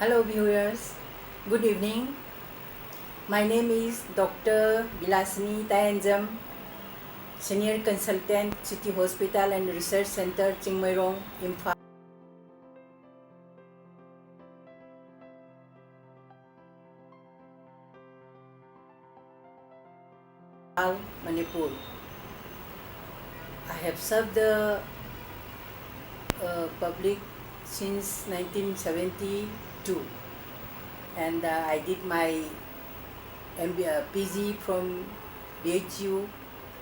Hello viewers, good evening. My name is Dr. Bilasini Tayanjam, Senior Consultant, City Hospital and Research Center, Chingmairong, Imphal, Manipur. I have served the public since 1972 and I did my PG from BHU,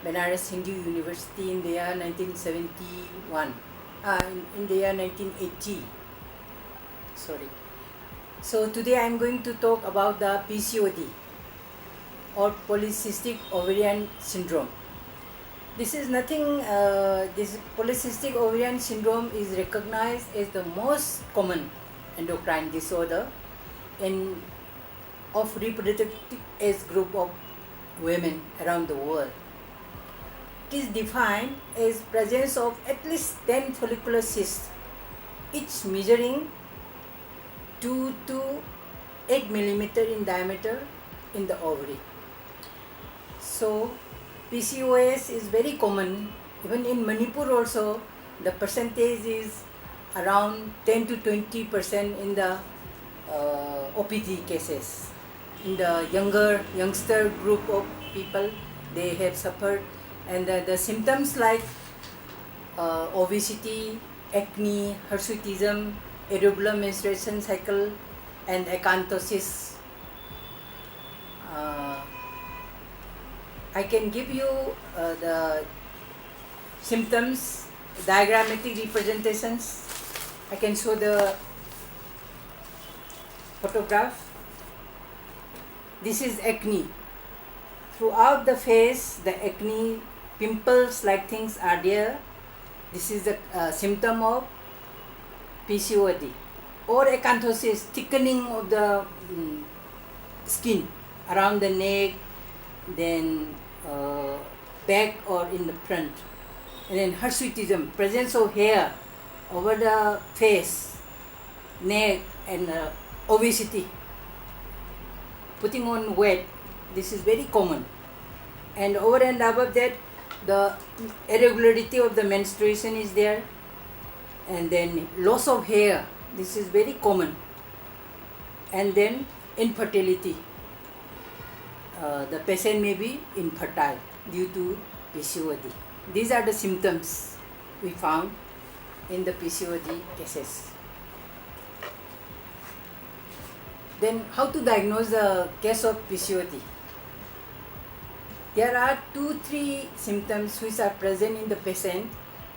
Benares Hindu University in the year 1971, in the year 1980. Sorry. So today I am going to talk about the PCOD or polycystic ovarian syndrome. This is nothing, this polycystic ovarian syndrome is recognized as the most common endocrine disorder of reproductive age group of women around the world. It is defined as presence of at least 10 follicular cysts, each measuring 2 to 8 millimeter in diameter in the ovary. So PCOS is very common. Even in Manipur also, the percentage is around 10 to 20% in the OPD cases. In the youngster group of people, they have suffered, and the symptoms like obesity, acne, hirsutism, irregular menstruation cycle, and acanthosis. I can give you the symptoms, diagrammatic representations. I can show the photograph. This is acne. Throughout the face, the acne, pimples like things are there. This is the symptom of PCOD. Or acanthosis, thickening of the skin around the neck, then back or in the front. And then hirsutism, presence of hair over the face, neck, and obesity, putting on weight. This is very common. And over and above that, the irregularity of the menstruation is there, and then loss of hair. This is very common. And then infertility. The patient may be infertile due to PCOD. These are the symptoms we found in the PCOD cases. Then how to diagnose the case of PCOD? There are 2-3 symptoms which are present in the patient,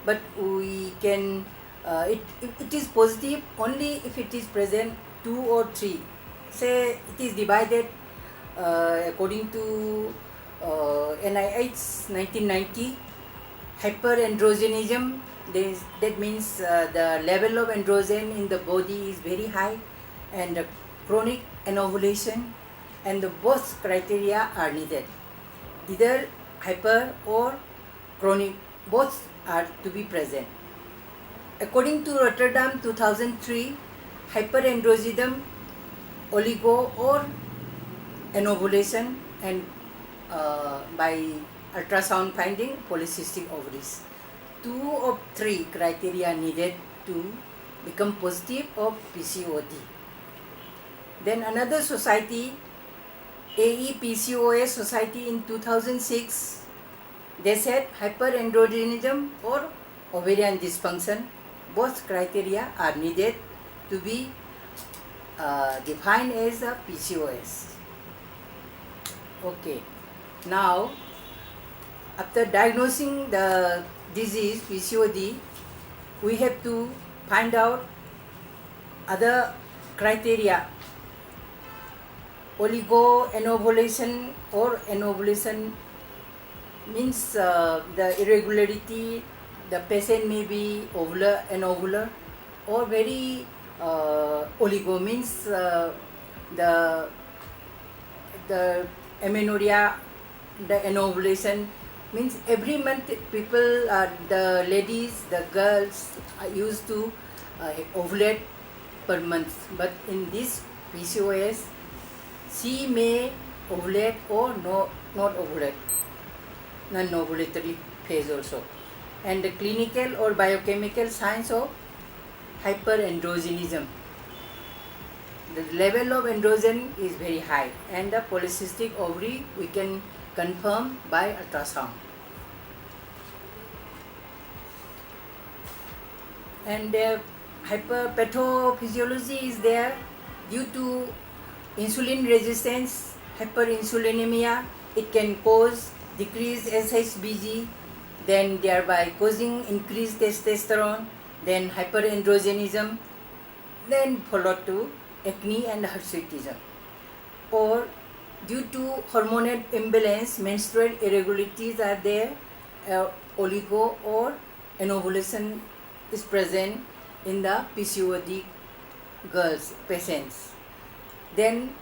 but we can, it is positive only if it is present 2 or 3. Say it is divided according to NIH 1990, hyperandrogenism, that means the level of androgen in the body is very high, and chronic anovulation, and both criteria are needed. Either hyper or chronic, both are to be present. According to Rotterdam 2003, hyperandrogenism, oligo or anovulation, and by ultrasound finding polycystic ovaries. 2 of 3 criteria needed to become positive of PCOD. Then another society, AEPCOS Society in 2006, they said hyperandrogenism or ovarian dysfunction, both criteria are needed to be defined as a PCOS. Okay, now after diagnosing the disease PCOD, we have to find out other criteria. Oligoanovulation or anovulation means the irregularity, the patient may be ovular, anovular, or very oligo means the amenorrhea, the anovulation means every month the ladies, the girls are used to ovulate, per month. But in this PCOS, she may ovulate or not ovulate, non-ovulatory phase also. And the clinical or biochemical signs of hyperandrogenism. The level of androgen is very high, and the polycystic ovary we can confirm by ultrasound. And hyperpathophysiology is there due to insulin resistance, hyperinsulinemia. It can cause decreased SHBG, then thereby causing increased testosterone, then hyperandrogenism, then followed to acne and hirsutism. Or due to hormonal imbalance, menstrual irregularities are there, oligo or anovulation is present in the PCOD girls, patients. Then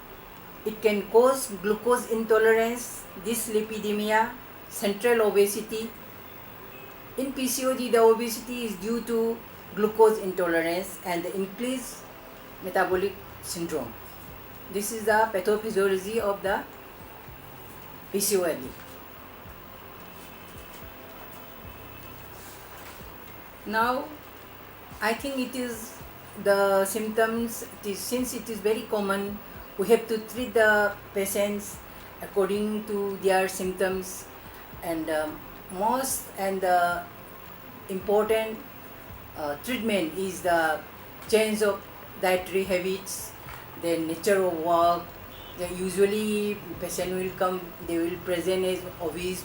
it can cause glucose intolerance, dyslipidemia, central obesity. In PCOD, the obesity is due to glucose intolerance and the increased metabolic syndrome. This is the pathophysiology of the PCOD. Now, I think it is the symptoms, since it is very common, we have to treat the patients according to their symptoms, and most and the important treatment is the change of dietary habits, the nature of work. Usually patient will come, they will present as obese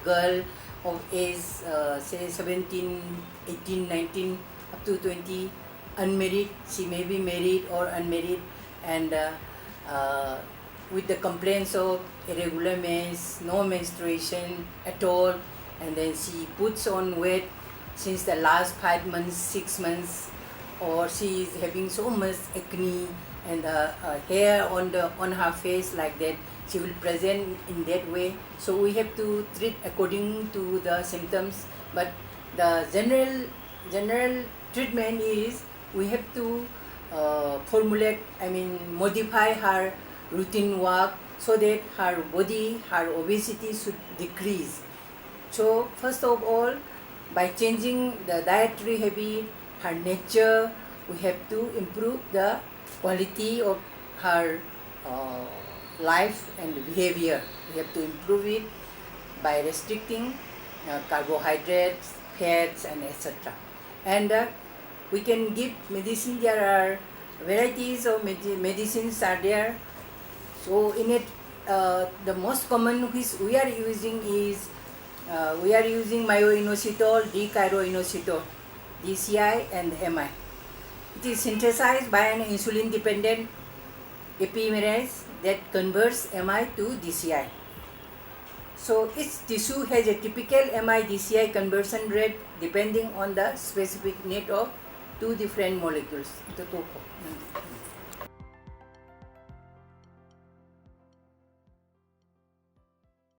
girl of age say 17, 18, 19 up to 20, unmarried. She may be married or unmarried, and with the complaints of irregular mens, no menstruation at all, and then she puts on weight since the last 5 months, 6 months, or she is having so much acne and hair on her face like that. She will present in that way. So we have to treat according to the symptoms. But the general treatment is we have to modify her routine work so that her body, her obesity should decrease. So first of all, by changing the dietary habit, her nature, we have to improve the quality of her life and behavior. We have to improve it by restricting carbohydrates, fats, and etc. And we can give medicine. There are varieties of medicines are there. So in it, the most common which we are using is myoinositol, D-chiro-inositol, DCI and MI. It is synthesized by an insulin-dependent epimerase that converts MI to DCI. So each tissue has a typical MI-DCI conversion rate depending on the specific need of two different molecules. Ito 2 ko.